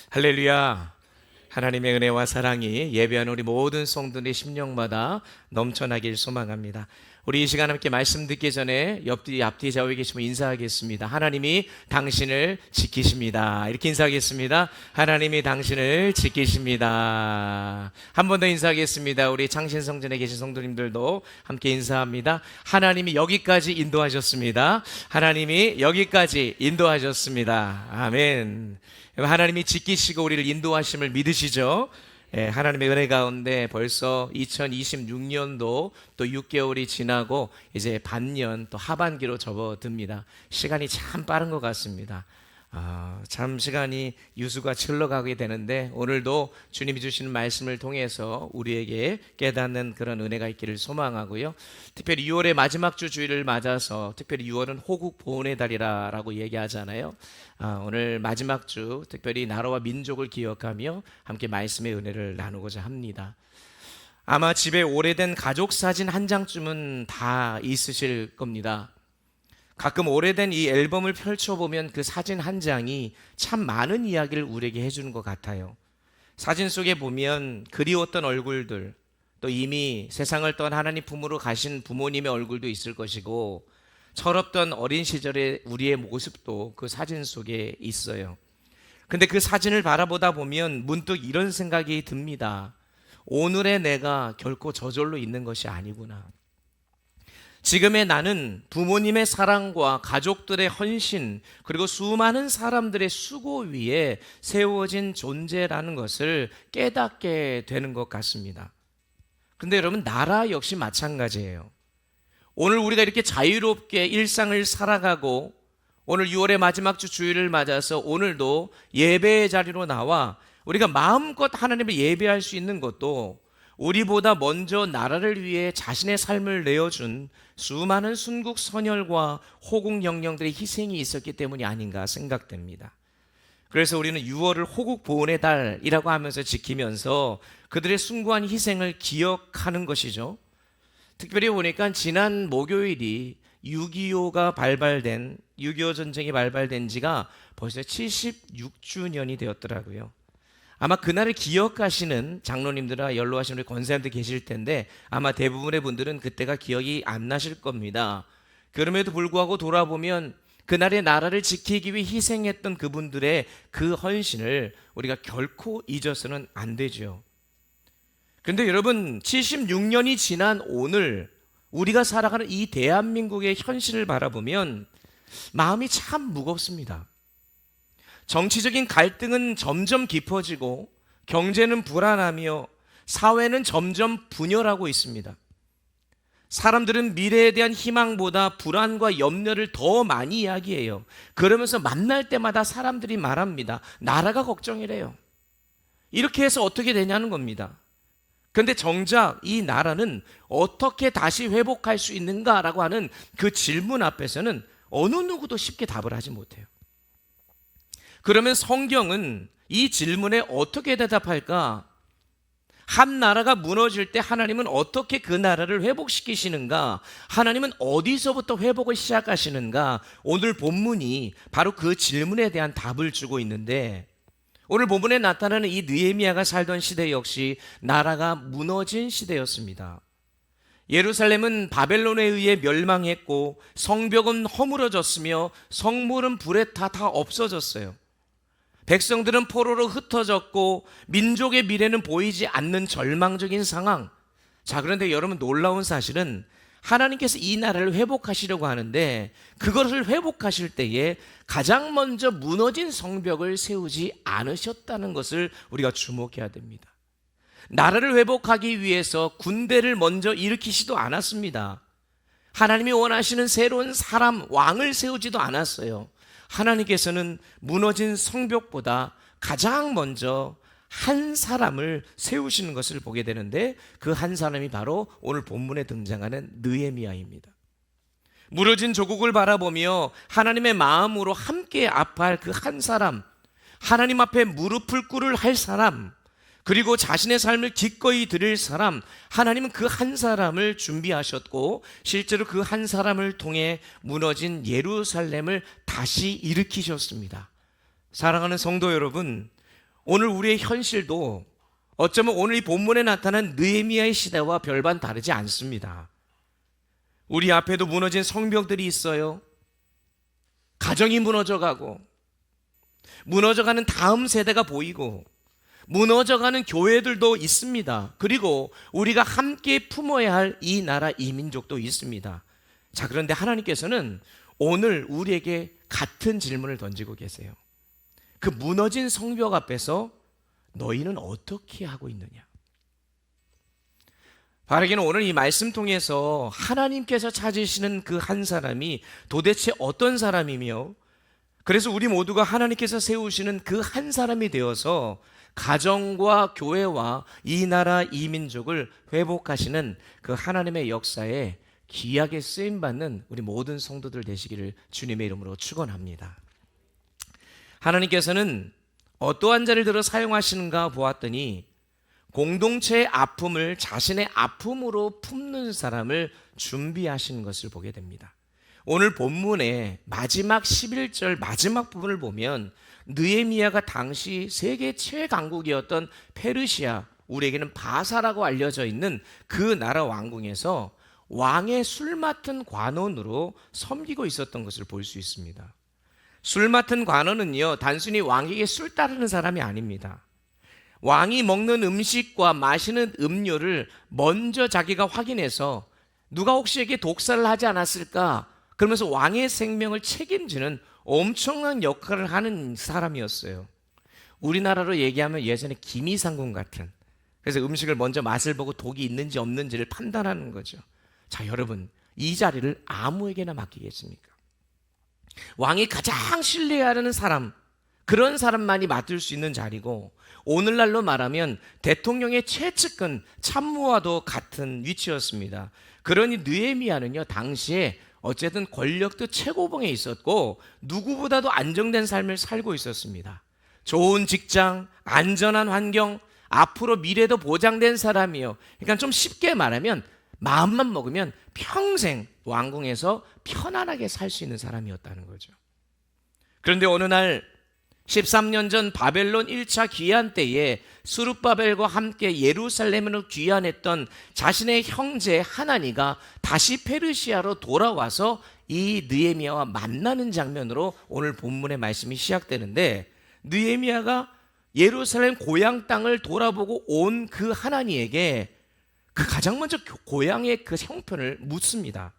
할렐루야. 하나님의 은혜와 사랑이 예배하는 우리 모든 성도들의 심령마다 넘쳐나길 소망합니다. 우리 이 시간 함께 말씀 듣기 전에 앞뒤 좌우에 계시면 인사하겠습니다. 하나님이 당신을 지키십니다. 이렇게 인사하겠습니다. 하나님이 당신을 지키십니다. 한 번 더 인사하겠습니다. 우리 창신성전에 계신 성도님들도 함께 인사합니다. 하나님이 여기까지 인도하셨습니다. 하나님이 여기까지 인도하셨습니다. 아멘. 하나님이 지키시고 우리를 인도하심을 믿으시죠? 하나님의 은혜 가운데 벌써 2026년도 또 6개월이 지나고 이제 반년 또 하반기로 접어듭니다. 시간이 참 빠른 것 같습니다. 참 시간이 유수가 흘러가게 되는데 오늘도 주님이 주시는 말씀을 통해서 우리에게 깨닫는 그런 은혜가 있기를 소망하고요. 특별히 6월의 마지막 주 주일을 맞아서 특별히 6월은 호국 보훈의 달이라고 얘기하잖아요. 오늘 마지막 주 특별히 나라와 민족을 기억하며 함께 말씀의 은혜를 나누고자 합니다. 아마 집에 오래된 가족 사진 한 장쯤은 다 있으실 겁니다. 가끔 오래된 이 앨범을 펼쳐보면 그 사진 한 장이 참 많은 이야기를 우리에게 해주는 것 같아요. 사진 속에 보면 그리웠던 얼굴들, 또 이미 세상을 떠나 하나님 품으로 가신 부모님의 얼굴도 있을 것이고 철없던 어린 시절의 우리의 모습도 그 사진 속에 있어요. 근데 그 사진을 바라보다 보면 문득 이런 생각이 듭니다. 오늘의 내가 결코 저절로 있는 것이 아니구나. 지금의 나는 부모님의 사랑과 가족들의 헌신 그리고 수많은 사람들의 수고 위에 세워진 존재라는 것을 깨닫게 되는 것 같습니다. 근데 여러분, 나라 역시 마찬가지예요. 오늘 우리가 이렇게 자유롭게 일상을 살아가고 오늘 6월의 마지막 주 주일을 맞아서 오늘도 예배의 자리로 나와 우리가 마음껏 하나님을 예배할 수 있는 것도 우리보다 먼저 나라를 위해 자신의 삶을 내어준 수많은 순국 선열과 호국 영령들의 희생이 있었기 때문이 아닌가 생각됩니다. 그래서 우리는 6월을 호국 보훈의 달이라고 하면서 지키면서 그들의 숭고한 희생을 기억하는 것이죠. 특별히 보니까 지난 목요일이 6.25 전쟁이 발발된 지가 벌써 76주년이 되었더라고요. 아마 그날을 기억하시는 장로님들과 연로하신 우리 권사님들 계실 텐데 아마 대부분의 분들은 그때가 기억이 안 나실 겁니다. 그럼에도 불구하고 돌아보면 그날의 나라를 지키기 위해 희생했던 그분들의 그 헌신을 우리가 결코 잊어서는 안 되죠. 그런데 여러분, 76년이 지난 오늘 우리가 살아가는 이 대한민국의 현실을 바라보면 마음이 참 무겁습니다. 정치적인 갈등은 점점 깊어지고 경제는 불안하며 사회는 점점 분열하고 있습니다. 사람들은 미래에 대한 희망보다 불안과 염려를 더 많이 이야기해요. 그러면서 만날 때마다 사람들이 말합니다. 나라가 걱정이래요. 이렇게 해서 어떻게 되냐는 겁니다. 그런데 정작 이 나라는 어떻게 다시 회복할 수 있는가라고 하는 그 질문 앞에서는 어느 누구도 쉽게 답을 하지 못해요. 그러면 성경은 이 질문에 어떻게 대답할까? 한 나라가 무너질 때 하나님은 어떻게 그 나라를 회복시키시는가? 하나님은 어디서부터 회복을 시작하시는가? 오늘 본문이 바로 그 질문에 대한 답을 주고 있는데 오늘 본문에 나타나는 이 느헤미야가 살던 시대 역시 나라가 무너진 시대였습니다. 예루살렘은 바벨론에 의해 멸망했고 성벽은 허물어졌으며 성물은 불에 다 없어졌어요. 백성들은 포로로 흩어졌고 민족의 미래는 보이지 않는 절망적인 상황. 자, 그런데 여러분, 놀라운 사실은 하나님께서 이 나라를 회복하시려고 하는데 그것을 회복하실 때에 가장 먼저 무너진 성벽을 세우지 않으셨다는 것을 우리가 주목해야 됩니다. 나라를 회복하기 위해서 군대를 먼저 일으키지도 않았습니다. 하나님이 원하시는 새로운 사람, 왕을 세우지도 않았어요. 하나님께서는 무너진 성벽보다 가장 먼저 한 사람을 세우시는 것을 보게 되는데 그 한 사람이 바로 오늘 본문에 등장하는 느헤미야입니다. 무너진 조국을 바라보며 하나님의 마음으로 함께 아파할 그 한 사람, 하나님 앞에 무릎을 꿇을 할 사람, 그리고 자신의 삶을 기꺼이 드릴 사람, 하나님은 그 한 사람을 준비하셨고 실제로 그 한 사람을 통해 무너진 예루살렘을 다시 일으키셨습니다. 사랑하는 성도 여러분, 오늘 우리의 현실도 어쩌면 오늘 이 본문에 나타난 느헤미야의 시대와 별반 다르지 않습니다. 우리 앞에도 무너진 성벽들이 있어요. 가정이 무너져가고, 무너져가는 다음 세대가 보이고, 무너져가는 교회들도 있습니다. 그리고 우리가 함께 품어야 할 이 나라 이 민족도 있습니다. 자, 그런데 하나님께서는 오늘 우리에게 같은 질문을 던지고 계세요. 그 무너진 성벽 앞에서 너희는 어떻게 하고 있느냐? 바라기는 오늘 이 말씀 통해서 하나님께서 찾으시는 그 한 사람이 도대체 어떤 사람이며, 그래서 우리 모두가 하나님께서 세우시는 그 한 사람이 되어서 가정과 교회와 이 나라 이 민족을 회복하시는 그 하나님의 역사에 귀하게 쓰임받는 우리 모든 성도들 되시기를 주님의 이름으로 축원합니다. 하나님께서는 어떠한 자를 들어 사용하시는가 보았더니 공동체의 아픔을 자신의 아픔으로 품는 사람을 준비하시는 것을 보게 됩니다. 오늘 본문의 마지막 11절 마지막 부분을 보면 느헤미야가 당시 세계 최강국이었던 페르시아, 우리에게는 바사라고 알려져 있는 그 나라 왕궁에서 왕의 술 맡은 관원으로 섬기고 있었던 것을 볼 수 있습니다. 술 맡은 관원은요, 단순히 왕에게 술 따르는 사람이 아닙니다. 왕이 먹는 음식과 마시는 음료를 먼저 자기가 확인해서 누가 혹시 에게 독살을 하지 않았을까, 그러면서 왕의 생명을 책임지는 엄청난 역할을 하는 사람이었어요. 우리나라로 얘기하면 예전에 김이상궁 같은, 그래서 음식을 먼저 맛을 보고 독이 있는지 없는지를 판단하는 거죠. 자, 여러분, 이 자리를 아무에게나 맡기겠습니까? 왕이 가장 신뢰하는 사람, 그런 사람만이 맡을 수 있는 자리고, 오늘날로 말하면 대통령의 최측근 참모와도 같은 위치였습니다. 그러니 느헤미야는요, 당시에 어쨌든 권력도 최고봉에 있었고 누구보다도 안정된 삶을 살고 있었습니다. 좋은 직장, 안전한 환경, 앞으로 미래도 보장된 사람이요. 그러니까 좀 쉽게 말하면 마음만 먹으면 평생 왕궁에서 편안하게 살 수 있는 사람이었다는 거죠. 그런데 어느 날 13년 전 바벨론 1차 귀환 때에 스룹바벨과 함께 예루살렘으로 귀환했던 자신의 형제 하나니가 다시 페르시아로 돌아와서 이 느헤미야와 만나는 장면으로 오늘 본문의 말씀이 시작되는데, 느헤미야가 예루살렘 고향 땅을 돌아보고 온 그 하나니에게 그 가장 먼저 고향의 그 형편을 묻습니다.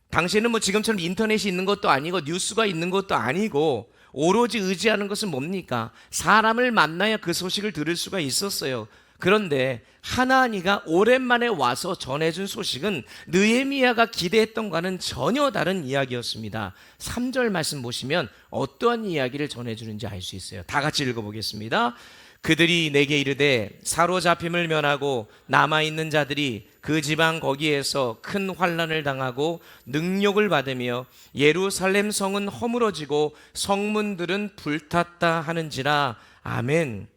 당시에는 뭐 지금처럼 인터넷이 있는 것도 아니고 뉴스가 있는 것도 아니고 오로지 의지하는 것은 뭡니까? 사람을 만나야 그 소식을 들을 수가 있었어요. 그런데 하나니가 오랜만에 와서 전해준 소식은 느헤미야가 기대했던 것과는 전혀 다른 이야기였습니다. 3절 말씀 보시면 어떠한 이야기를 전해주는지 알 수 있어요. 다 같이 읽어보겠습니다. 그들이 내게 이르되 사로잡힘을 면하고 남아있는 자들이 그 지방 거기에서 큰 환난을 당하고 능욕을 받으며 예루살렘 성은 허물어지고 성문들은 불탔다 하는지라. 아멘.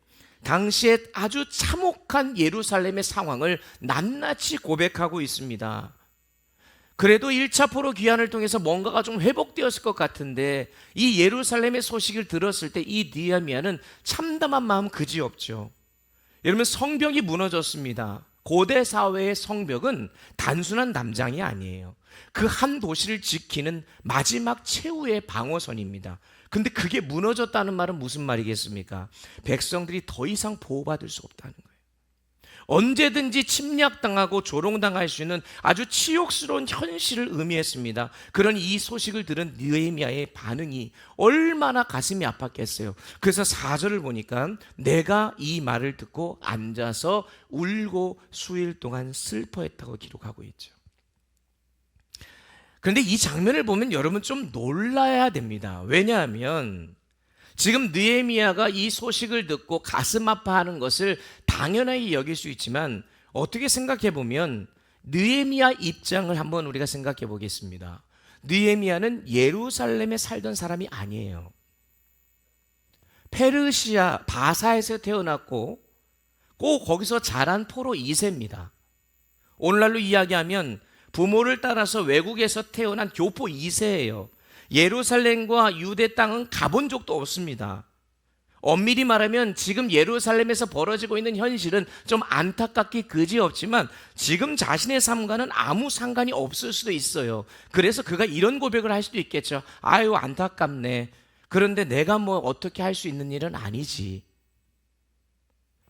당시에 아주 참혹한 예루살렘의 상황을 낱낱이 고백하고 있습니다. 그래도 1차 포로 귀환을 통해서 뭔가가 좀 회복되었을 것 같은데 이 예루살렘의 소식을 들었을 때 이 느헤미야는 참담한 마음 그지없죠. 여러분, 성벽이 무너졌습니다. 고대 사회의 성벽은 단순한 담장이 아니에요. 그 한 도시를 지키는 마지막 최후의 방어선입니다. 근데 그게 무너졌다는 말은 무슨 말이겠습니까? 백성들이 더 이상 보호받을 수 없다는 거예요. 언제든지 침략당하고 조롱당할 수 있는 아주 치욕스러운 현실을 의미했습니다. 그런 이 소식을 들은 느헤미야의 반응이 얼마나 가슴이 아팠겠어요. 그래서 4절을 보니까 내가 이 말을 듣고 앉아서 울고 수일 동안 슬퍼했다고 기록하고 있죠. 그런데 이 장면을 보면 여러분 좀 놀라야 됩니다. 왜냐하면 지금 느헤미야가 이 소식을 듣고 가슴 아파하는 것을 당연하게 여길 수 있지만 어떻게 생각해 보면 느헤미야 입장을 한번 우리가 생각해 보겠습니다. 느헤미야는 예루살렘에 살던 사람이 아니에요. 페르시아 바사에서 태어났고 꼭 거기서 자란 포로 2세입니다. 오늘날로 이야기하면 부모를 따라서 외국에서 태어난 교포 2세예요. 예루살렘과 유대 땅은 가본 적도 없습니다. 엄밀히 말하면 지금 예루살렘에서 벌어지고 있는 현실은 좀 안타깝기 그지없지만 지금 자신의 삶과는 아무 상관이 없을 수도 있어요. 그래서 그가 이런 고백을 할 수도 있겠죠. 아유, 안타깝네. 그런데 내가 뭐 어떻게 할 수 있는 일은 아니지.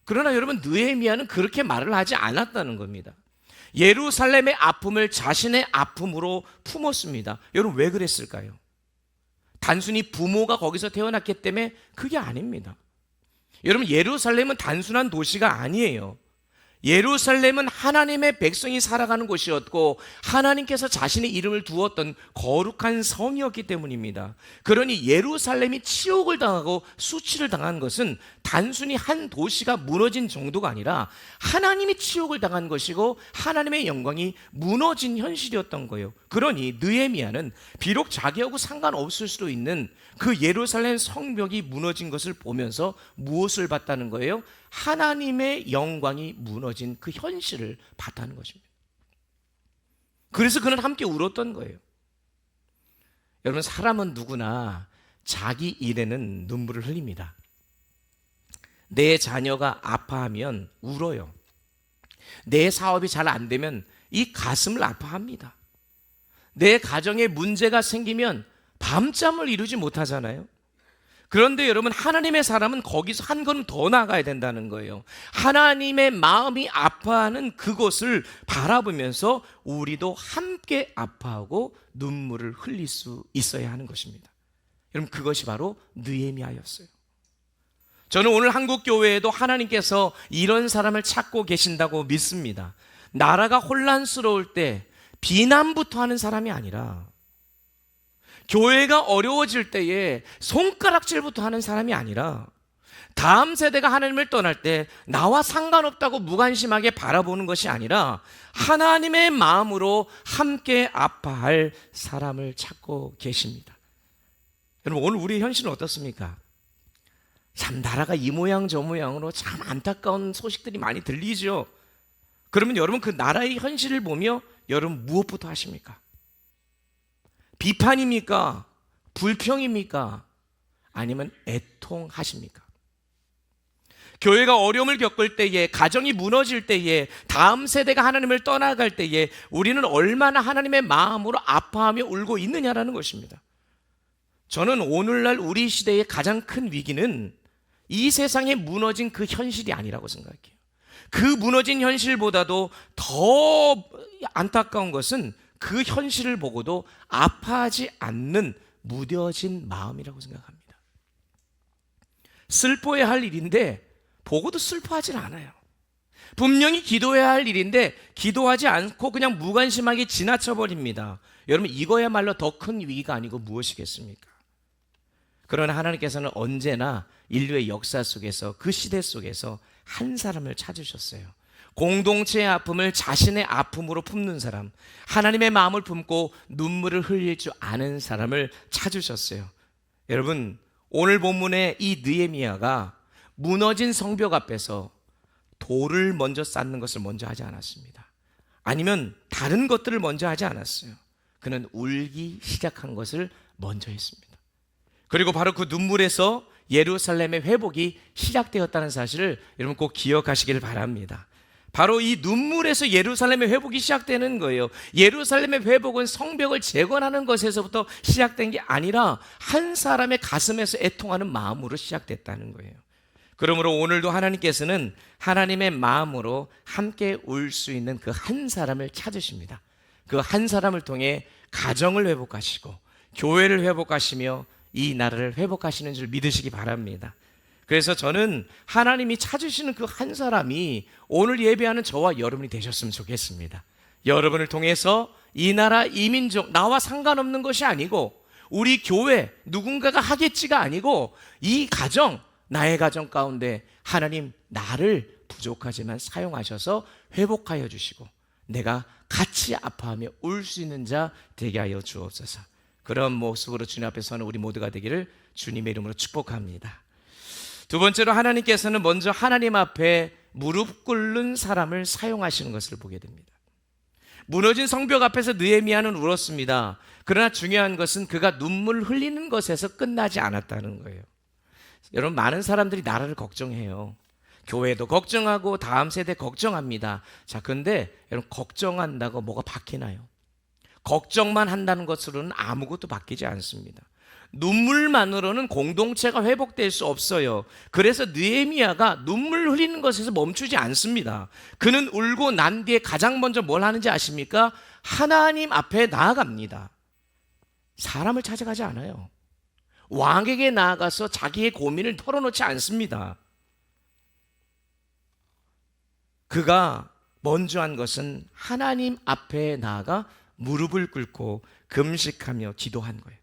그러나 여러분, 느헤미야는 그렇게 말을 하지 않았다는 겁니다. 예루살렘의 아픔을 자신의 아픔으로 품었습니다. 여러분, 왜 그랬을까요? 단순히 부모가 거기서 태어났기 때문에 그게 아닙니다. 여러분, 예루살렘은 단순한 도시가 아니에요. 예루살렘은 하나님의 백성이 살아가는 곳이었고 하나님께서 자신의 이름을 두었던 거룩한 성이었기 때문입니다. 그러니 예루살렘이 치욕을 당하고 수치를 당한 것은 단순히 한 도시가 무너진 정도가 아니라 하나님이 치욕을 당한 것이고 하나님의 영광이 무너진 현실이었던 거예요. 그러니 느헤미야는 비록 자기하고 상관없을 수도 있는 그 예루살렘 성벽이 무너진 것을 보면서 무엇을 봤다는 거예요? 하나님의 영광이 무너진 그 현실을 봤다는 것입니다. 그래서 그는 함께 울었던 거예요. 여러분, 사람은 누구나 자기 일에는 눈물을 흘립니다. 내 자녀가 아파하면 울어요. 내 사업이 잘 안 되면 이 가슴을 아파합니다. 내 가정에 문제가 생기면 밤잠을 이루지 못하잖아요. 그런데 여러분, 하나님의 사람은 거기서 한 걸음 더 나가야 된다는 거예요. 하나님의 마음이 아파하는 그곳을 바라보면서 우리도 함께 아파하고 눈물을 흘릴 수 있어야 하는 것입니다. 여러분, 그것이 바로 느헤미야였어요. 저는 오늘 한국 교회에도 하나님께서 이런 사람을 찾고 계신다고 믿습니다. 나라가 혼란스러울 때 비난부터 하는 사람이 아니라, 교회가 어려워질 때에 손가락질부터 하는 사람이 아니라, 다음 세대가 하나님을 떠날 때 나와 상관없다고 무관심하게 바라보는 것이 아니라 하나님의 마음으로 함께 아파할 사람을 찾고 계십니다. 여러분, 오늘 우리의 현실은 어떻습니까? 참 나라가 이 모양 저 모양으로 참 안타까운 소식들이 많이 들리죠. 그러면 여러분, 그 나라의 현실을 보며 여러분 무엇부터 하십니까? 비판입니까? 불평입니까? 아니면 애통하십니까? 교회가 어려움을 겪을 때에, 가정이 무너질 때에, 다음 세대가 하나님을 떠나갈 때에 우리는 얼마나 하나님의 마음으로 아파하며 울고 있느냐라는 것입니다. 저는 오늘날 우리 시대의 가장 큰 위기는 이 세상에 무너진 그 현실이 아니라고 생각해요. 그 무너진 현실보다도 더 안타까운 것은 그 현실을 보고도 아파하지 않는 무뎌진 마음이라고 생각합니다. 슬퍼해야 할 일인데 보고도 슬퍼하진 않아요. 분명히 기도해야 할 일인데 기도하지 않고 그냥 무관심하게 지나쳐버립니다. 여러분, 이거야말로 더 큰 위기가 아니고 무엇이겠습니까? 그러나 하나님께서는 언제나 인류의 역사 속에서, 그 시대 속에서 한 사람을 찾으셨어요. 공동체의 아픔을 자신의 아픔으로 품는 사람, 하나님의 마음을 품고 눈물을 흘릴 줄 아는 사람을 찾으셨어요. 여러분, 오늘 본문의 이 느헤미야가 무너진 성벽 앞에서 돌을 먼저 쌓는 것을 먼저 하지 않았습니다. 아니면 다른 것들을 먼저 하지 않았어요. 그는 울기 시작한 것을 먼저 했습니다. 그리고 바로 그 눈물에서 예루살렘의 회복이 시작되었다는 사실을 여러분 꼭 기억하시길 바랍니다. 바로 이 눈물에서 예루살렘의 회복이 시작되는 거예요. 예루살렘의 회복은 성벽을 재건하는 것에서부터 시작된 게 아니라 한 사람의 가슴에서 애통하는 마음으로 시작됐다는 거예요. 그러므로 오늘도 하나님께서는 하나님의 마음으로 함께 울 수 있는 그 한 사람을 찾으십니다. 그 한 사람을 통해 가정을 회복하시고 교회를 회복하시며 이 나라를 회복하시는 줄 믿으시기 바랍니다. 그래서 저는 하나님이 찾으시는 그 한 사람이 오늘 예배하는 저와 여러분이 되셨으면 좋겠습니다. 여러분을 통해서 이 나라, 이 민족, 나와 상관없는 것이 아니고 우리 교회, 누군가가 하겠지가 아니고 이 가정, 나의 가정 가운데 하나님 나를 부족하지만 사용하셔서 회복하여 주시고 내가 같이 아파하며 울 수 있는 자 되게 하여 주옵소서. 그런 모습으로 주님 앞에 서는 우리 모두가 되기를 주님의 이름으로 축복합니다. 두 번째로 하나님께서는 먼저 하나님 앞에 무릎 꿇는 사람을 사용하시는 것을 보게 됩니다. 무너진 성벽 앞에서 느헤미야는 울었습니다. 그러나 중요한 것은 그가 눈물 흘리는 것에서 끝나지 않았다는 거예요. 여러분, 많은 사람들이 나라를 걱정해요. 교회도 걱정하고 다음 세대 걱정합니다. 자, 근데 여러분, 걱정한다고 뭐가 바뀌나요? 걱정만 한다는 것으로는 아무것도 바뀌지 않습니다. 눈물만으로는 공동체가 회복될 수 없어요. 그래서 느헤미야가 눈물 흘리는 것에서 멈추지 않습니다. 그는 울고 난 뒤에 가장 먼저 뭘 하는지 아십니까? 하나님 앞에 나아갑니다. 사람을 찾아가지 않아요. 왕에게 나아가서 자기의 고민을 털어놓지 않습니다. 그가 먼저 한 것은 하나님 앞에 나아가 무릎을 꿇고 금식하며 기도한 거예요.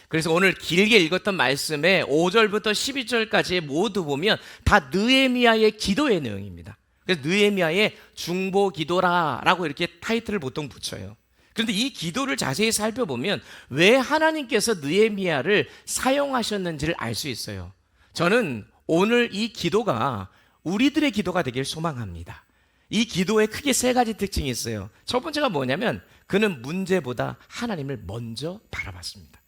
그래서 오늘 길게 읽었던 말씀에 5절부터 12절까지 모두 보면 다 느헤미야의 기도의 내용입니다. 그래서 느헤미야의 중보 기도라라고 이렇게 타이틀을 보통 붙여요. 그런데 이 기도를 자세히 살펴보면 왜 하나님께서 느헤미야를 사용하셨는지를 알 수 있어요. 저는 오늘 이 기도가 우리들의 기도가 되길 소망합니다. 이 기도에 크게 세 가지 특징이 있어요. 첫 번째가 뭐냐면 그는 문제보다 하나님을 먼저 바라봤습니다.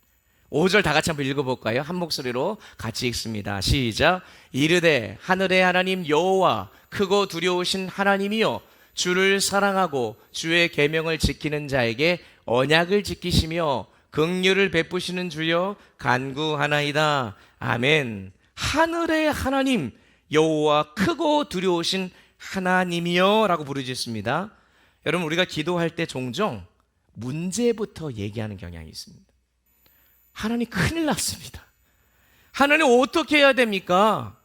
5절 다 같이 한번 읽어볼까요? 한 목소리로 같이 읽습니다. 시작. 이르되 하늘의 하나님 여호와 크고 두려우신 하나님이여 주를 사랑하고 주의 계명을 지키는 자에게 언약을 지키시며 긍휼을 베푸시는 주여 간구하나이다. 아멘. 하늘의 하나님 여호와 크고 두려우신 하나님이여 라고 부르짖습니다. 여러분, 우리가 기도할 때 종종 문제부터 얘기하는 경향이 있습니다. 하나님 큰일 났습니다. 하나님 어떻게 해야 됩니까?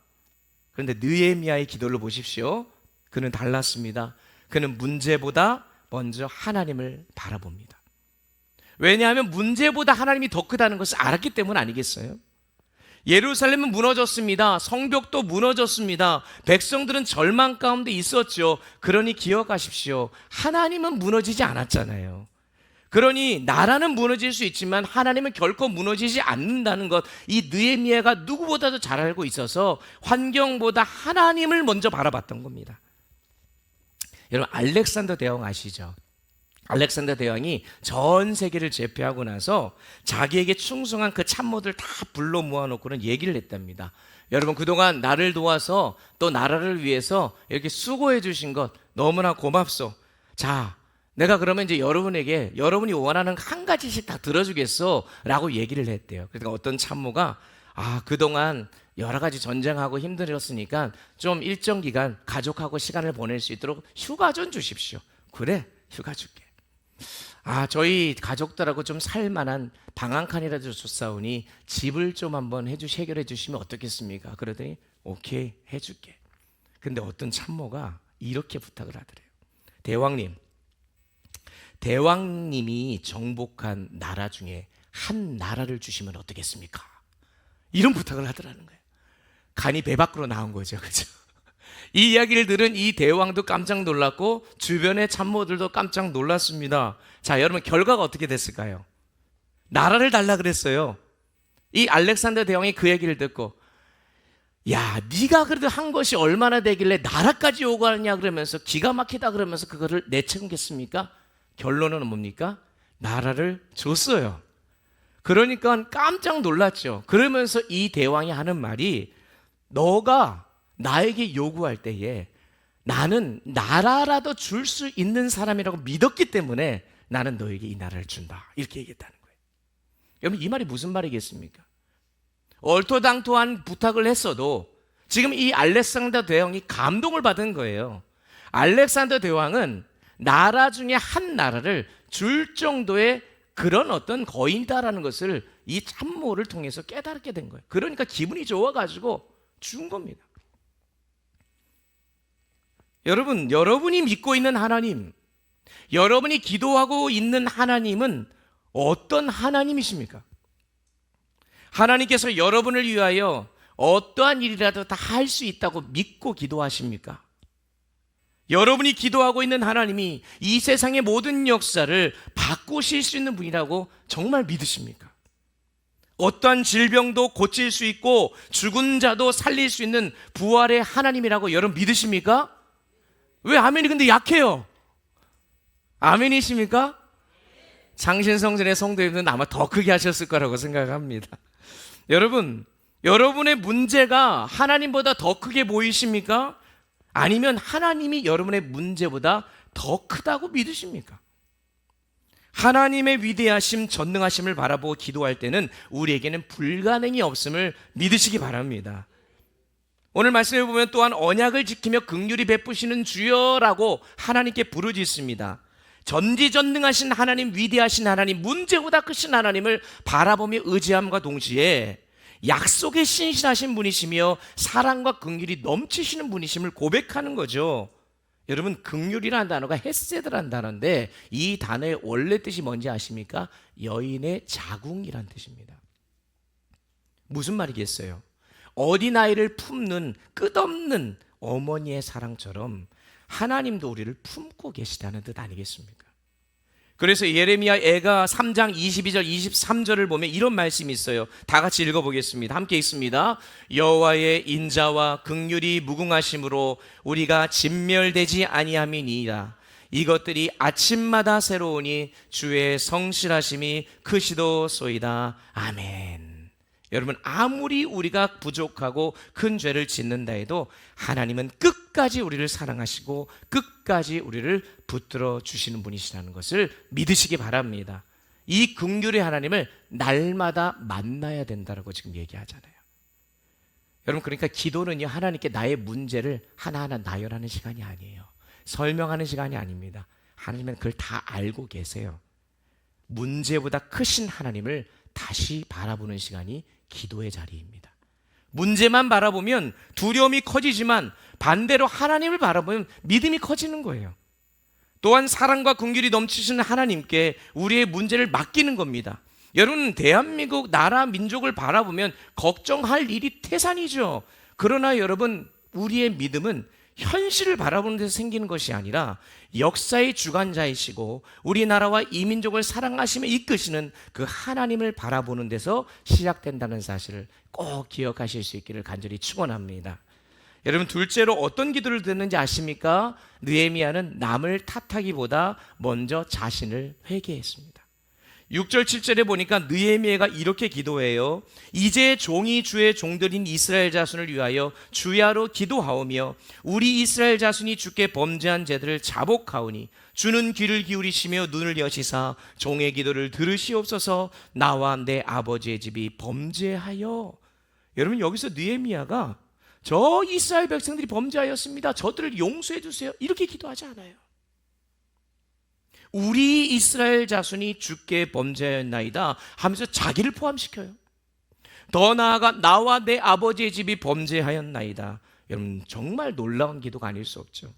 그런데 느헤미야의 기도를 보십시오. 그는 달랐습니다. 그는 문제보다 먼저 하나님을 바라봅니다. 왜냐하면 문제보다 하나님이 더 크다는 것을 알았기 때문 아니겠어요? 예루살렘은 무너졌습니다. 성벽도 무너졌습니다. 백성들은 절망 가운데 있었죠. 그러니 기억하십시오. 하나님은 무너지지 않았잖아요. 그러니 나라는 무너질 수 있지만 하나님은 결코 무너지지 않는다는 것, 이 느헤미야가 누구보다도 잘 알고 있어서 환경보다 하나님을 먼저 바라봤던 겁니다. 여러분, 알렉산더 대왕 아시죠? 알렉산더 대왕이 전 세계를 제패하고 나서 자기에게 충성한 그 참모들 다 불러 모아놓고는 얘기를 했답니다. 여러분, 그동안 나를 도와서 또 나라를 위해서 이렇게 수고해 주신 것 너무나 고맙소. 자, 내가 그러면 이제 여러분에게 여러분이 원하는 한 가지씩 다 들어주겠어 라고 얘기를 했대요. 그러니까 어떤 참모가 그동안 여러 가지 전쟁하고 힘들었으니까 좀 일정 기간 가족하고 시간을 보낼 수 있도록 휴가 좀 주십시오. 그래, 휴가 줄게. 저희 가족들하고 좀 살만한 방 한 칸이라도 줬사오니 집을 좀 한번 해결해 주시면 어떻겠습니까? 그러더니 오케이, 해줄게. 근데 어떤 참모가 이렇게 부탁을 하더래요. 대왕님이 정복한 나라 중에 한 나라를 주시면 어떻겠습니까? 이런 부탁을 하더라는 거예요. 간이 배 밖으로 나온 거죠. 그죠? 이 이야기를 들은 이 대왕도 깜짝 놀랐고 주변의 참모들도 깜짝 놀랐습니다. 자, 여러분, 결과가 어떻게 됐을까요? 나라를 달라 그랬어요. 이 알렉산더 대왕이 그 얘기를 듣고, 야, 네가 그래도 한 것이 얼마나 되길래 나라까지 요구하냐 그러면서 기가 막히다 그러면서 그거를 내쳐놓겠습니까? 결론은 뭡니까? 나라를 줬어요. 그러니까 깜짝 놀랐죠. 그러면서 이 대왕이 하는 말이, 너가 나에게 요구할 때에 나는 나라라도 줄 수 있는 사람이라고 믿었기 때문에 나는 너에게 이 나라를 준다. 이렇게 얘기했다는 거예요. 여러분, 이 말이 무슨 말이겠습니까? 얼토당토한 부탁을 했어도 지금 이 알렉산더 대왕이 감동을 받은 거예요. 알렉산더 대왕은 나라 중에 한 나라를 줄 정도의 그런 어떤 거인이다라는 것을 이 참모를 통해서 깨닫게 된 거예요. 그러니까 기분이 좋아가지고 준 겁니다. 여러분, 여러분이 믿고 있는 하나님, 여러분이 기도하고 있는 하나님은 어떤 하나님이십니까? 하나님께서 여러분을 위하여 어떠한 일이라도 다 할 수 있다고 믿고 기도하십니까? 여러분이 기도하고 있는 하나님이 이 세상의 모든 역사를 바꾸실 수 있는 분이라고 정말 믿으십니까? 어떠한 질병도 고칠 수 있고 죽은 자도 살릴 수 있는 부활의 하나님이라고 여러분 믿으십니까? 왜 아멘이 근데 약해요? 아멘이십니까? 장신성전의 성도님들은 아마 더 크게 하셨을 거라고 생각합니다. 여러분 여러분의 문제가 하나님보다 더 크게 보이십니까? 아니면 하나님이 여러분의 문제보다 더 크다고 믿으십니까? 하나님의 위대하심, 전능하심을 바라보고 기도할 때는 우리에게는 불가능이 없음을 믿으시기 바랍니다. 오늘 말씀해 보면 또한 언약을 지키며 긍휼히 베푸시는 주여라고 하나님께 부르짖습니다. 전지전능하신 하나님, 위대하신 하나님, 문제보다 크신 하나님을 바라보며 의지함과 동시에 약속에 신실하신 분이시며 사랑과 긍휼이 넘치시는 분이심을 고백하는 거죠. 여러분, 긍휼이라는 단어가 헤세드라는 단어인데 이 단어의 원래 뜻이 뭔지 아십니까? 여인의 자궁이란 뜻입니다. 무슨 말이겠어요? 어린아이를 품는 끝없는 어머니의 사랑처럼 하나님도 우리를 품고 계시다는 뜻 아니겠습니까? 그래서 예레미야 애가 3장 22절 23절을 보면 이런 말씀이 있어요. 다 같이 읽어보겠습니다. 함께 읽습니다. 여호와의 인자와 긍휼이 무궁하심으로 우리가 진멸되지 아니함이니이다. 이것들이 아침마다 새로우니 주의 성실하심이 크시도소이다. 아멘. 여러분, 아무리 우리가 부족하고 큰 죄를 짓는다 해도 하나님은 끝까지 우리를 사랑하시고 끝까지 우리를 붙들어 주시는 분이시라는 것을 믿으시기 바랍니다. 이 긍휼의 하나님을 날마다 만나야 된다고 지금 얘기하잖아요. 여러분, 그러니까 기도는요, 하나님께 나의 문제를 하나하나 나열하는 시간이 아니에요. 설명하는 시간이 아닙니다. 하나님은 그걸 다 알고 계세요. 문제보다 크신 하나님을 다시 바라보는 시간이 기도의 자리입니다. 문제만 바라보면 두려움이 커지지만 반대로 하나님을 바라보면 믿음이 커지는 거예요. 또한 사랑과 긍휼이 넘치시는 하나님께 우리의 문제를 맡기는 겁니다. 여러분, 대한민국 나라 민족을 바라보면 걱정할 일이 태산이죠. 그러나 여러분, 우리의 믿음은 현실을 바라보는 데서 생기는 것이 아니라 역사의 주관자이시고 우리나라와 이 민족을 사랑하시며 이끄시는 그 하나님을 바라보는 데서 시작된다는 사실을 꼭 기억하실 수 있기를 간절히 축원합니다. 여러분, 둘째로 어떤 기도를 듣는지 아십니까? 느헤미야는 남을 탓하기보다 먼저 자신을 회개했습니다. 6절 7절에 보니까 느헤미야가 이렇게 기도해요. 이제 종이 주의 종들인 이스라엘 자손을 위하여 주야로 기도하오며 우리 이스라엘 자손이 주께 범죄한 죄들을 자복하오니 주는 귀를 기울이시며 눈을 여시사 종의 기도를 들으시옵소서. 나와 내 아버지의 집이 범죄하여. 여러분, 여기서 느헤미야가 저 이스라엘 백성들이 범죄하였습니다, 저들을 용서해 주세요, 이렇게 기도하지 않아요. 우리 이스라엘 자손이 주께 범죄하였나이다 하면서 자기를 포함시켜요. 더 나아가 나와 내 아버지의 집이 범죄하였나이다. 여러분, 정말 놀라운 기도가 아닐 수 없죠.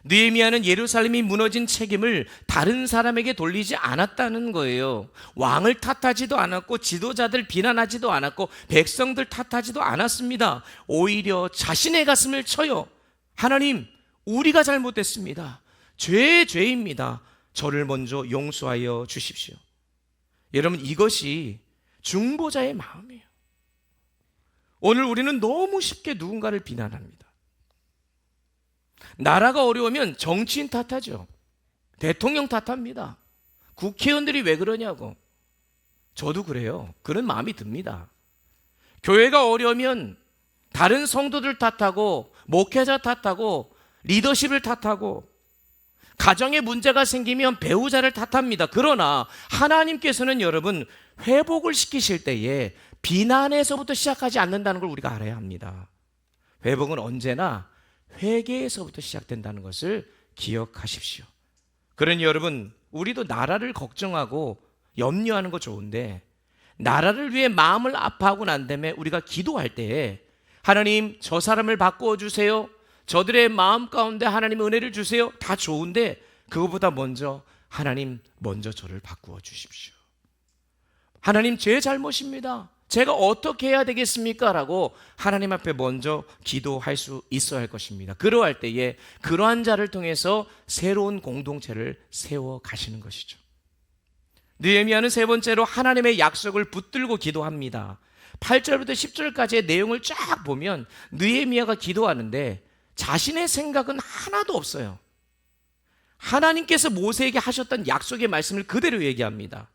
느헤미야는 예루살렘이 무너진 책임을 다른 사람에게 돌리지 않았다는 거예요. 왕을 탓하지도 않았고 지도자들 비난하지도 않았고 백성들 탓하지도 않았습니다. 오히려 자신의 가슴을 쳐요. 하나님, 우리가 잘못됐습니다. 죄입니다. 저를 먼저 용서하여 주십시오. 여러분, 이것이 중보자의 마음이에요. 오늘 우리는 너무 쉽게 누군가를 비난합니다. 나라가 어려우면 정치인 탓하죠. 대통령 탓합니다. 국회의원들이 왜 그러냐고. 저도 그래요. 그런 마음이 듭니다. 교회가 어려우면 다른 성도들 탓하고 목회자 탓하고 리더십을 탓하고 가정에 문제가 생기면 배우자를 탓합니다. 그러나 하나님께서는 여러분, 회복을 시키실 때에 비난에서부터 시작하지 않는다는 걸 우리가 알아야 합니다. 회복은 언제나 회개에서부터 시작된다는 것을 기억하십시오. 그러니 여러분, 우리도 나라를 걱정하고 염려하는 거 좋은데 나라를 위해 마음을 아파하고 난 다음에 우리가 기도할 때에 하나님, 저 사람을 바꾸어 주세요, 저들의 마음 가운데 하나님 은혜를 주세요, 다 좋은데 그것보다 먼저 하나님, 먼저 저를 바꾸어 주십시오. 하나님, 제 잘못입니다, 제가 어떻게 해야 되겠습니까? 라고 하나님 앞에 먼저 기도할 수 있어야 할 것입니다. 그러할 때에 그러한 자를 통해서 새로운 공동체를 세워 가시는 것이죠. 느헤미야는 세 번째로 하나님의 약속을 붙들고 기도합니다. 8절부터 10절까지의 내용을 쫙 보면 느헤미야가 기도하는데 자신의 생각은 하나도 없어요. 하나님께서 모세에게 하셨던 약속의 말씀을 그대로 얘기합니다.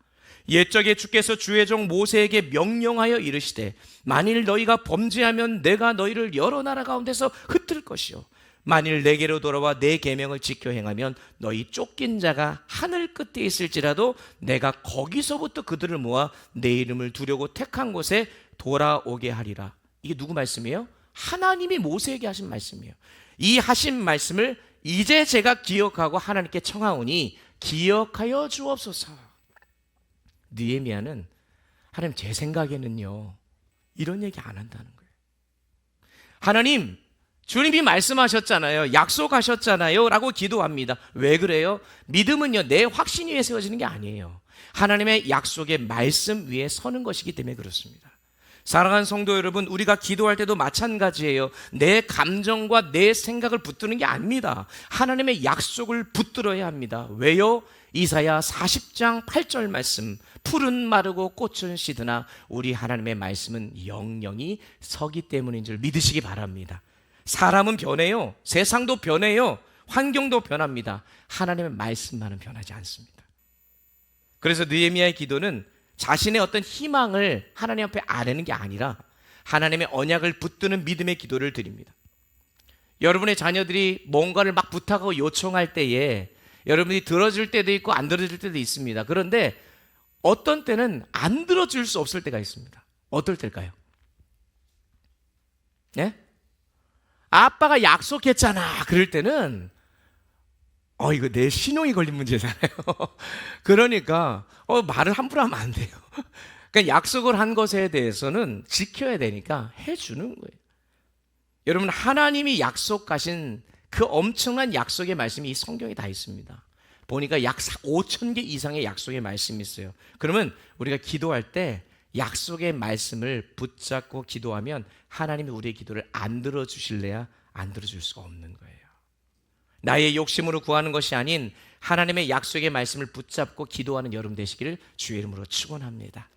옛적에 주께서 주의 종 모세에게 명령하여 이르시되 만일 너희가 범죄하면 내가 너희를 여러 나라 가운데서 흩을 것이요 만일 내게로 돌아와 내 계명을 지켜 행하면 너희 쫓긴 자가 하늘 끝에 있을지라도 내가 거기서부터 그들을 모아 내 이름을 두려고 택한 곳에 돌아오게 하리라. 이게 누구 말씀이에요? 하나님이 모세에게 하신 말씀이에요. 이 하신 말씀을 이제 제가 기억하고 하나님께 청하오니 기억하여 주옵소서. 느헤미야는 하나님 제 생각에는요 이런 얘기 안 한다는 거예요. 하나님, 주님이 말씀하셨잖아요, 약속하셨잖아요 라고 기도합니다. 왜 그래요? 믿음은요 내 확신 위에 세워지는 게 아니에요. 하나님의 약속의 말씀 위에 서는 것이기 때문에 그렇습니다. 사랑하는 성도 여러분, 우리가 기도할 때도 마찬가지예요. 내 감정과 내 생각을 붙드는 게 아닙니다. 하나님의 약속을 붙들어야 합니다. 왜요? 이사야 40장 8절 말씀, 풀은 마르고 꽃은 시드나 우리 하나님의 말씀은 영영이 서기 때문인 줄 믿으시기 바랍니다. 사람은 변해요. 세상도 변해요. 환경도 변합니다. 하나님의 말씀만은 변하지 않습니다. 그래서 느헤미야의 기도는 자신의 어떤 희망을 하나님 앞에 아뢰는 게 아니라 하나님의 언약을 붙드는 믿음의 기도를 드립니다. 여러분의 자녀들이 뭔가를 막 부탁하고 요청할 때에 여러분이 들어줄 때도 있고 안 들어줄 때도 있습니다. 그런데 어떤 때는 안 들어줄 수 없을 때가 있습니다. 어떨 때일까요? 예? 아빠가 약속했잖아 그럴 때는 이거 내 신용이 걸린 문제잖아요. 그러니까 말을 함부로 하면 안 돼요. 그러니까 약속을 한 것에 대해서는 지켜야 되니까 해주는 거예요. 여러분, 하나님이 약속하신 그 엄청난 약속의 말씀이 이 성경에 다 있습니다. 보니까 약 5,000개 이상의 약속의 말씀이 있어요. 그러면 우리가 기도할 때 약속의 말씀을 붙잡고 기도하면 하나님이 우리의 기도를 안 들어주실래야 안 들어줄 수가 없는 거예요. 나의 욕심으로 구하는 것이 아닌 하나님의 약속의 말씀을 붙잡고 기도하는 여러분 되시기를 주의 이름으로 축원합니다.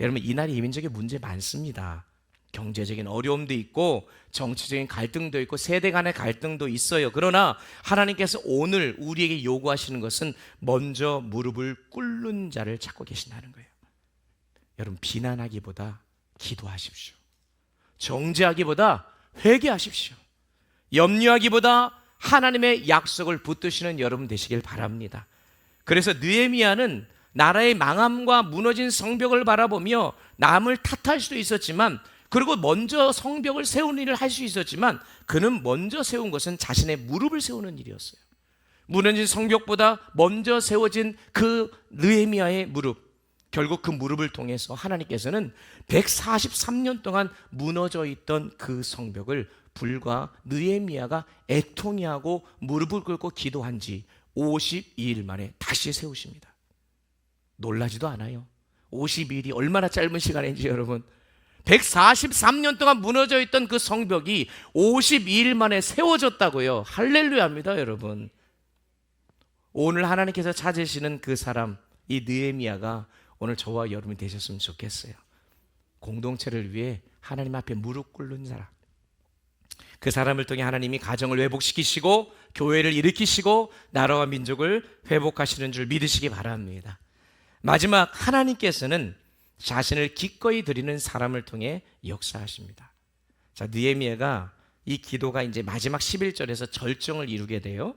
여러분, 이날이 이민족의 문제 많습니다. 경제적인 어려움도 있고 정치적인 갈등도 있고 세대 간의 갈등도 있어요. 그러나 하나님께서 오늘 우리에게 요구하시는 것은 먼저 무릎을 꿇는 자를 찾고 계신다는 거예요. 여러분, 비난하기보다 기도하십시오. 정죄하기보다 회개하십시오. 염려하기보다 하나님의 약속을 붙드시는 여러분 되시길 바랍니다. 그래서 느헤미야는 나라의 망함과 무너진 성벽을 바라보며 남을 탓할 수도 있었지만, 그리고 먼저 성벽을 세우는 일을 할 수 있었지만, 그는 먼저 세운 것은 자신의 무릎을 세우는 일이었어요. 무너진 성벽보다 먼저 세워진 그 느헤미야의 무릎, 결국 그 무릎을 통해서 하나님께서는 143년 동안 무너져 있던 그 성벽을 불과 느헤미야가 애통이 하고 무릎을 꿇고 기도한 지 52일 만에 다시 세우십니다. 놀라지도 않아요. 52일이 얼마나 짧은 시간인지 여러분. 143년 동안 무너져 있던 그 성벽이 52일 만에 세워졌다고요. 할렐루야입니다, 여러분. 오늘 하나님께서 찾으시는 그 사람, 이 느헤미야가 오늘 저와 여러분이 되셨으면 좋겠어요. 공동체를 위해 하나님 앞에 무릎 꿇는 사람. 그 사람을 통해 하나님이 가정을 회복시키시고 교회를 일으키시고 나라와 민족을 회복하시는 줄 믿으시기 바랍니다. 마지막, 하나님께서는 자신을 기꺼이 드리는 사람을 통해 역사하십니다. 자, 느헤미야가 이 기도가 이제 마지막 11절에서 절정을 이루게 돼요.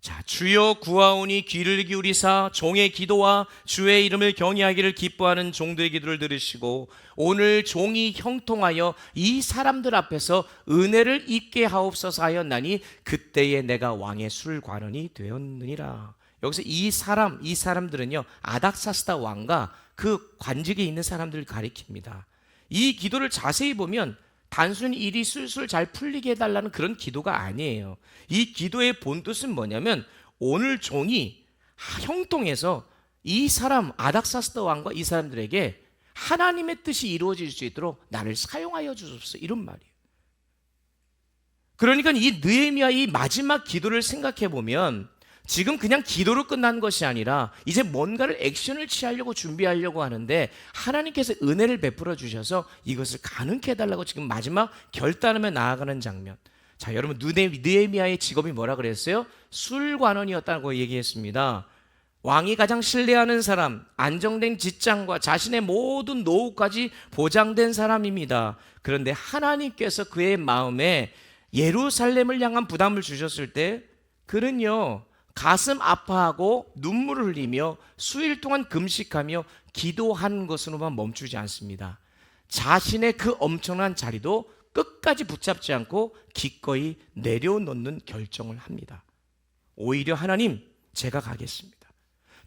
자, 주여 구하오니 귀를 기울이사 종의 기도와 주의 이름을 경외하기를 기뻐하는 종들의 기도를 들으시고 오늘 종이 형통하여 이 사람들 앞에서 은혜를 입게 하옵소서 하였나니 그때에 내가 왕의 술관원이 되었느니라. 여기서 이 사람들은요 아닥사스다 왕과 그 관직에 있는 사람들을 가리킵니다. 이 기도를 자세히 보면 단순히 일이 술술 잘 풀리게 해달라는 그런 기도가 아니에요. 이 기도의 본뜻은 뭐냐면 오늘 종이 형통해서 이 사람 아닥사스다 왕과 이 사람들에게 하나님의 뜻이 이루어질 수 있도록 나를 사용하여 주소서, 이런 말이에요. 그러니까 이 느헤미야의 마지막 기도를 생각해 보면 지금 그냥 기도로 끝난 것이 아니라 이제 뭔가를 액션을 취하려고 준비하려고 하는데 하나님께서 은혜를 베풀어 주셔서 이것을 가능케 해달라고 지금 마지막 결단하며 나아가는 장면. 자, 여러분, 느헤미야의 직업이 뭐라 그랬어요? 술관원이었다고 얘기했습니다. 왕이 가장 신뢰하는 사람, 안정된 직장과 자신의 모든 노후까지 보장된 사람입니다. 그런데 하나님께서 그의 마음에 예루살렘을 향한 부담을 주셨을 때 그는요, 가슴 아파하고 눈물을 흘리며 수일 동안 금식하며 기도한 것으로만 멈추지 않습니다. 자신의 그 엄청난 자리도 끝까지 붙잡지 않고 기꺼이 내려놓는 결정을 합니다. 오히려 하나님, 제가 가겠습니다.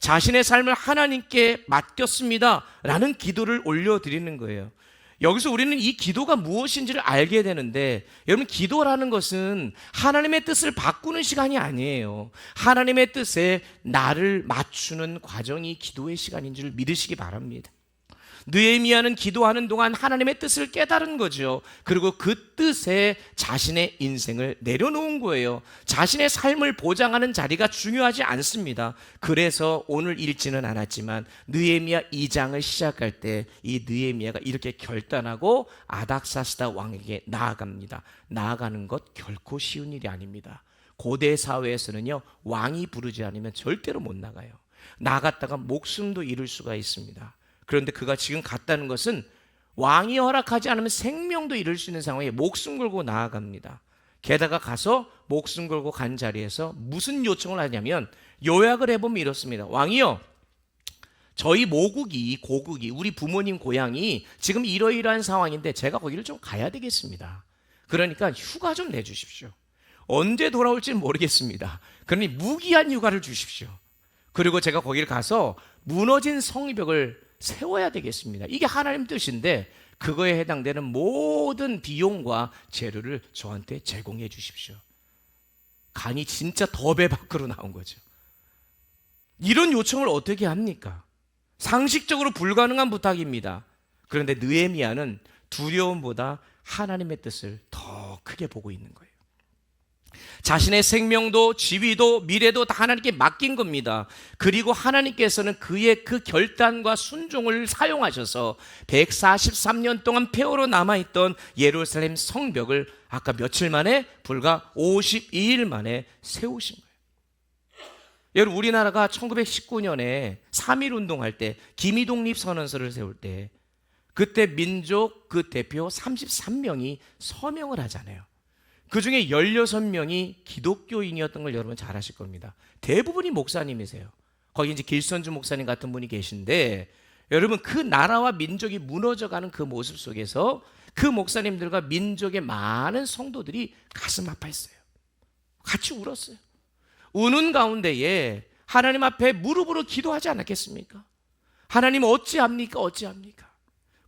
자신의 삶을 하나님께 맡겼습니다 라는 기도를 올려드리는 거예요. 여기서 우리는 이 기도가 무엇인지를 알게 되는데, 여러분, 기도라는 것은 하나님의 뜻을 바꾸는 시간이 아니에요. 하나님의 뜻에 나를 맞추는 과정이 기도의 시간인 줄 믿으시기 바랍니다. 느헤미야는 기도하는 동안 하나님의 뜻을 깨달은 거죠. 그리고 그 뜻에 자신의 인생을 내려놓은 거예요. 자신의 삶을 보장하는 자리가 중요하지 않습니다. 그래서 오늘 읽지는 않았지만 느헤미야 2장을 시작할 때 이 느헤미야가 이렇게 결단하고 아닥사스다 왕에게 나아갑니다. 나아가는 것 결코 쉬운 일이 아닙니다. 고대 사회에서는요, 왕이 부르지 않으면 절대로 못 나가요. 나갔다가 목숨도 잃을 수가 있습니다. 그런데 그가 지금 갔다는 것은 왕이 허락하지 않으면 생명도 잃을 수 있는 상황에 목숨 걸고 나아갑니다. 게다가 가서 목숨 걸고 간 자리에서 무슨 요청을 하냐면, 요약을 해보면 이렇습니다. 왕이요, 저희 모국이, 고국이, 우리 부모님 고향이 지금 이러이러한 상황인데 제가 거기를 좀 가야 되겠습니다. 그러니까 휴가 좀 내주십시오. 언제 돌아올지는 모르겠습니다. 그러니 무기한 휴가를 주십시오. 그리고 제가 거기를 가서 무너진 성벽을 세워야 되겠습니다. 이게 하나님 뜻인데 그거에 해당되는 모든 비용과 재료를 저한테 제공해 주십시오. 간이 진짜 더 배 밖으로 나온 거죠. 이런 요청을 어떻게 합니까? 상식적으로 불가능한 부탁입니다. 그런데 느헤미야는 두려움보다 하나님의 뜻을 더 크게 보고 있는 거예요. 자신의 생명도 지위도 미래도 다 하나님께 맡긴 겁니다. 그리고 하나님께서는 그의 그 결단과 순종을 사용하셔서 143년 동안 폐허로 남아있던 예루살렘 성벽을 아까 며칠 만에, 불과 52일 만에 세우신 거예요. 여러분, 우리나라가 1919년에 3.1 운동할 때 기미독립 선언서를 세울 때 그때 민족 그 대표 33명이 서명을 하잖아요. 그 중에 16명이 기독교인이었던 걸 여러분 잘 아실 겁니다. 대부분이 목사님이세요. 거기 이제 길선주 목사님 같은 분이 계신데, 여러분, 그 나라와 민족이 무너져가는 그 모습 속에서 그 목사님들과 민족의 많은 성도들이 가슴 아파했어요. 같이 울었어요. 우는 가운데에 하나님 앞에 무릎으로 기도하지 않았겠습니까? 하나님 어찌합니까? 어찌합니까?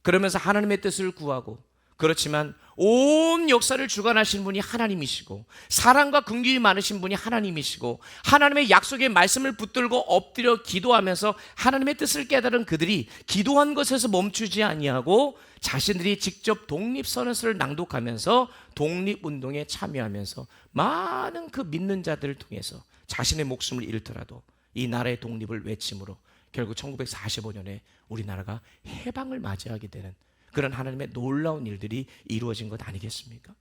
그러면서 하나님의 뜻을 구하고, 그렇지만 온 역사를 주관하신 분이 하나님이시고 사랑과 긍휼이 많으신 분이 하나님이시고 하나님의 약속의 말씀을 붙들고 엎드려 기도하면서 하나님의 뜻을 깨달은 그들이 기도한 것에서 멈추지 아니하고 자신들이 직접 독립선언서를 낭독하면서 독립운동에 참여하면서 많은 그 믿는 자들을 통해서 자신의 목숨을 잃더라도 이 나라의 독립을 외침으로 결국 1945년에 우리나라가 해방을 맞이하게 되는 그런 하나님의 놀라운 일들이 이루어진 것 아니겠습니까?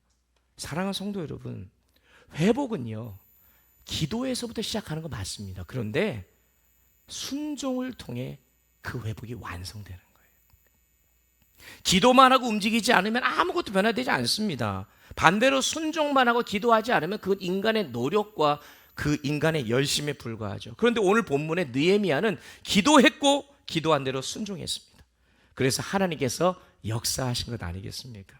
사랑하는 성도 여러분, 회복은요, 기도에서부터 시작하는 거 맞습니다. 그런데 순종을 통해 그 회복이 완성되는 거예요. 기도만 하고 움직이지 않으면 아무것도 변화되지 않습니다. 반대로 순종만 하고 기도하지 않으면 그건 인간의 노력과 그 인간의 열심에 불과하죠. 그런데 오늘 본문의 느헤미야는 기도했고 기도한 대로 순종했습니다. 그래서 하나님께서 역사하신 것 아니겠습니까?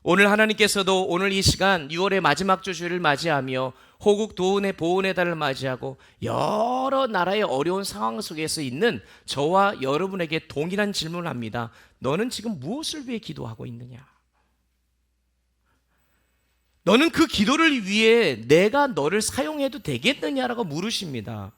오늘 하나님께서도 오늘 이 시간 6월의 마지막 주 주일을 맞이하며 호국 도운의 보훈의 달을 맞이하고 여러 나라의 어려운 상황 속에서 있는 저와 여러분에게 동일한 질문을 합니다. 너는 지금 무엇을 위해 기도하고 있느냐? 너는 그 기도를 위해 내가 너를 사용해도 되겠느냐라고 물으십니다.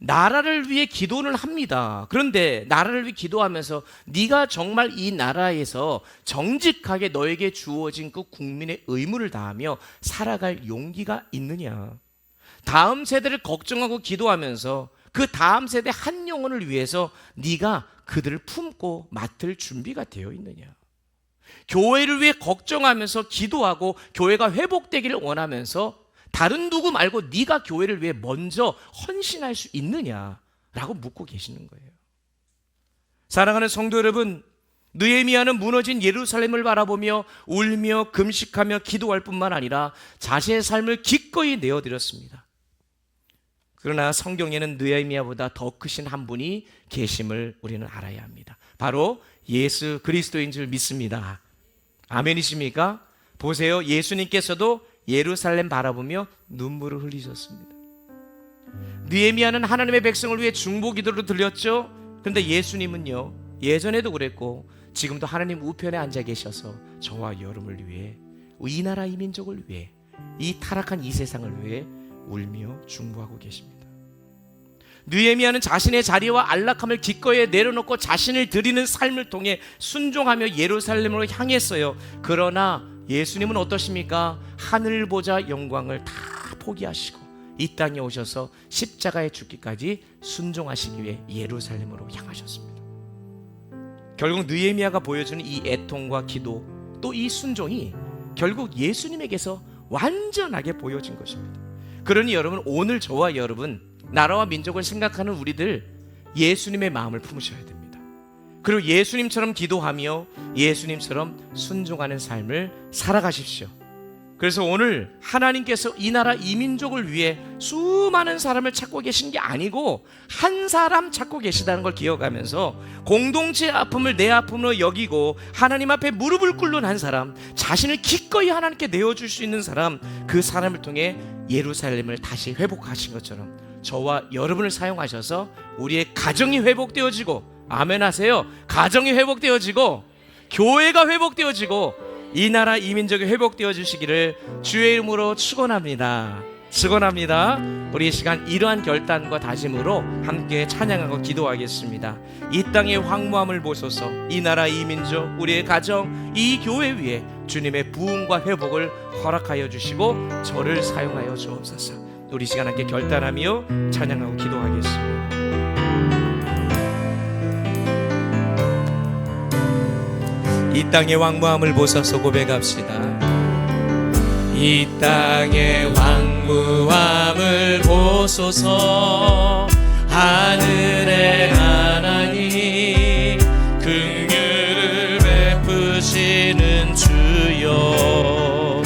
나라를 위해 기도를 합니다. 그런데 나라를 위해 기도하면서 네가 정말 이 나라에서 정직하게 너에게 주어진 그 국민의 의무를 다하며 살아갈 용기가 있느냐? 다음 세대를 걱정하고 기도하면서 그 다음 세대 한 영혼을 위해서 네가 그들을 품고 맡을 준비가 되어 있느냐? 교회를 위해 걱정하면서 기도하고 교회가 회복되기를 원하면서 다른 누구 말고 네가 교회를 위해 먼저 헌신할 수 있느냐라고 묻고 계시는 거예요. 사랑하는 성도 여러분, 느헤미야는 무너진 예루살렘을 바라보며 울며 금식하며 기도할 뿐만 아니라 자신의 삶을 기꺼이 내어드렸습니다. 그러나 성경에는 느헤미야보다 더 크신 한 분이 계심을 우리는 알아야 합니다. 바로 예수 그리스도인 줄 믿습니다. 아멘이십니까? 보세요, 예수님께서도 예루살렘 바라보며 눈물을 흘리셨습니다. 느헤미야는 하나님의 백성을 위해 중보 기도를 드렸죠. 그런데 예수님은요, 예전에도 그랬고 지금도 하나님 우편에 앉아 계셔서 저와 여러분을 위해, 이 나라 이 민족을 위해, 이 타락한 이 세상을 위해 울며 중보하고 계십니다. 느헤미야는 자신의 자리와 안락함을 기꺼이 내려놓고 자신을 드리는 삶을 통해 순종하며 예루살렘으로 향했어요. 그러나 예수님은 어떠십니까? 하늘 보좌 영광을 다 포기하시고 이 땅에 오셔서 십자가에 죽기까지 순종하시기 위해 예루살렘으로 향하셨습니다. 결국 느헤미야가 보여주는 이 애통과 기도, 또 이 순종이 결국 예수님에게서 완전하게 보여진 것입니다. 그러니 여러분, 오늘 저와 여러분, 나라와 민족을 생각하는 우리들, 예수님의 마음을 품으셔야 됩니다. 그리고 예수님처럼 기도하며 예수님처럼 순종하는 삶을 살아가십시오. 그래서 오늘 하나님께서 이 나라 이 민족을 위해 수많은 사람을 찾고 계신 게 아니고 한 사람 찾고 계시다는 걸 기억하면서 공동체의 아픔을 내 아픔으로 여기고 하나님 앞에 무릎을 꿇는 한 사람, 자신을 기꺼이 하나님께 내어줄 수 있는 사람, 그 사람을 통해 예루살렘을 다시 회복하신 것처럼 저와 여러분을 사용하셔서 우리의 가정이 회복되어지고, 아멘 하세요, 가정이 회복되어지고 교회가 회복되어지고 이 나라 이 민족이 회복되어 주시기를 주의 이름으로 축원합니다. 축원합니다. 우리 이 시간 이러한 결단과 다짐으로 함께 찬양하고 기도하겠습니다. 이 땅의 황무함을 보소서. 이 나라 이 민족, 우리의 가정, 이 교회 위에 주님의 부흥과 회복을 허락하여 주시고 저를 사용하여 주옵소서. 우리 이 시간 함께 결단하며 찬양하고 기도하겠습니다. 이 땅의 왕무함을 보소서 고백합시다. 이 땅의 왕무함을 보소서. 하늘의 하나님, 긍휼을 베푸시는 주여,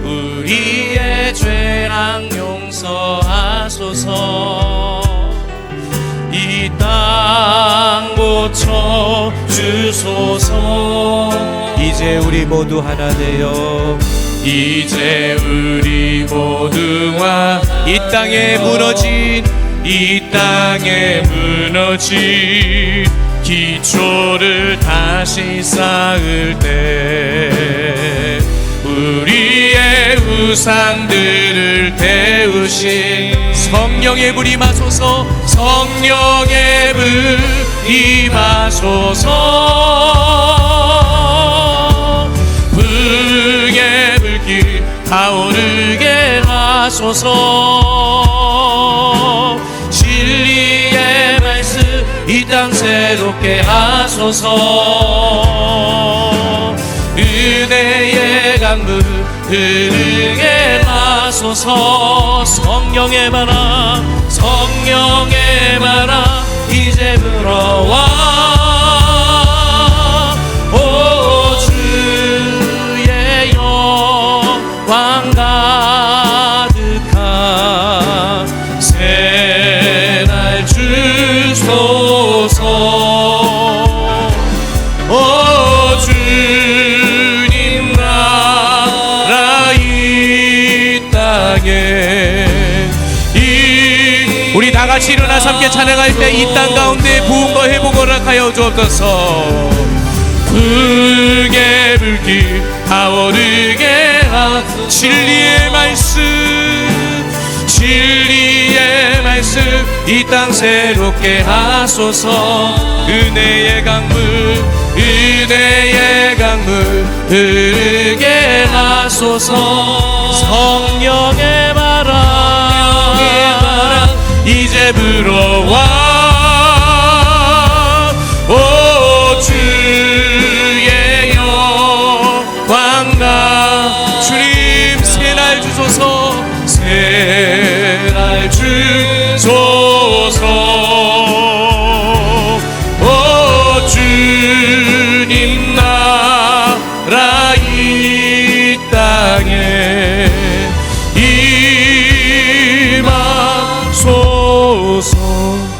우리의 죄악 용서하소서. 이 땅 고쳐 주소서. 이제 우리 모두 하나 되어, 이제 우리 모두와 이 땅에 무너진, 이 땅에 무너진 기초를 다시 쌓을 때 우리의 우상들을 태우신 성령의 불이 임하소서. 성령의 불이 임하소서. 불의 불길 타오르게 하소서. 진리의 말씀 이 땅 새롭게 하소서. 은혜의 강물 흐르게 하소서. 성령의 바람, 성령의 바람 이제 불어와. 오 주의 영광 가득한 새날 주소서. 오 주님 나라 이 땅에. 우리 다 같이 일어나서 함께 찬양할 때 이 땅 가운데 부흥과 회복을 허락하여 주옵소서. 불의 불길 타오르게 하소서. 진리의 말씀, 진리의 말씀 이 땅 새롭게 하소서. 은혜의 강물, 은혜의 강물 흐르게 하소서. 성령의 바람 이제 불어와. 오 주의 영광 나 주님 새날 주소서. 주옵소서.